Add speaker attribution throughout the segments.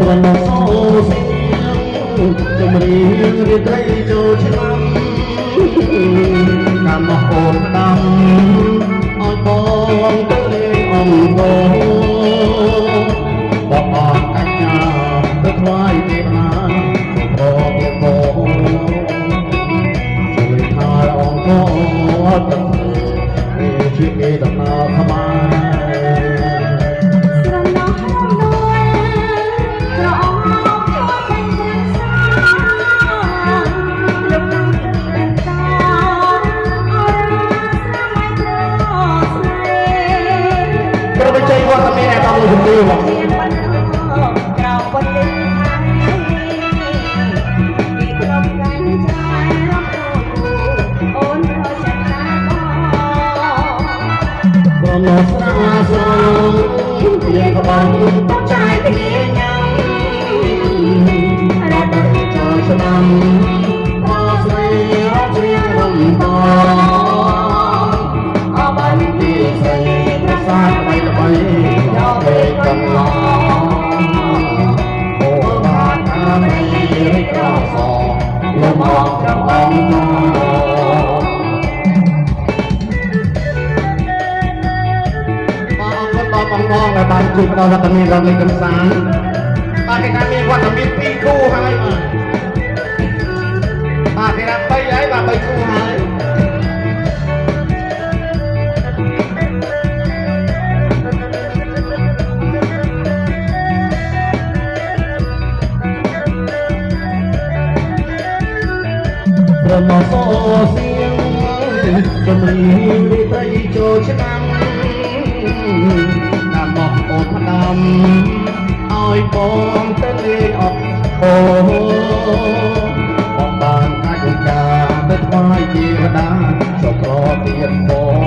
Speaker 1: ជំរាបរីត្រីចូលឆ្នាំតាមមកអូនដំឲ្យបងទៅលេងអង្គបងអរកញ្ញាទៅថ្វាយទេវតាប្រពៃបងជួយថែអង្គទៅជាគេដំណើរខ្មាជំនឿមកក្រៅប៉ុណ្ណឹងពីព្រមកាញ់ចាយរកអូនត្រូវចាក់តាបងមកស្រាសងជាក្បង់ต้องចាយគ្នាញ៉ាំរត់ទៅចូលឆ្នាំមកស្រីរត់ជ្រៀងរំតអបានទីស្រីប្រសាទបីល្បីកំឡងអូបានអាមីរិកោសលំអងចំអង្គបងដែលបានជួយផ្ដល់វត្តមានរំលឹកកំសាន្តបាទគេថាមានវត្តមាន2គូហើយបាទគេថា3ហើយបាទ3គូហើយប្រមោសៀងជំរាបរីត្រីចូលឆ្នាំតាមមកអូនផ្ដាំឲ្យបងទៅលេងអបអូបងបានកាយការទៅថ្វាយទេវតាសុខរទៀតបង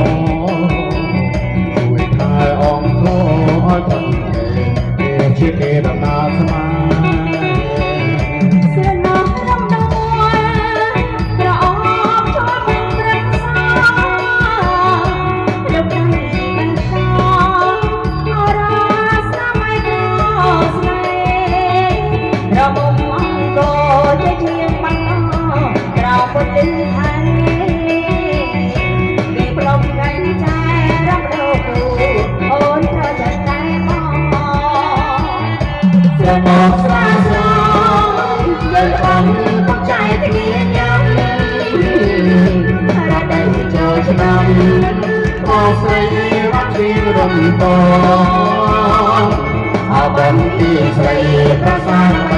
Speaker 1: ជួយថែអង្គឲ្យបងជាគេដំណើរស្មាមកស្រាសងយើងអង្គต้องใจគ្នាញ៉ាំរត់ទៅចូលឆ្នាំមកស្រីរត់ជ្រៀងរំតអបនទីស្រីប្រសាទ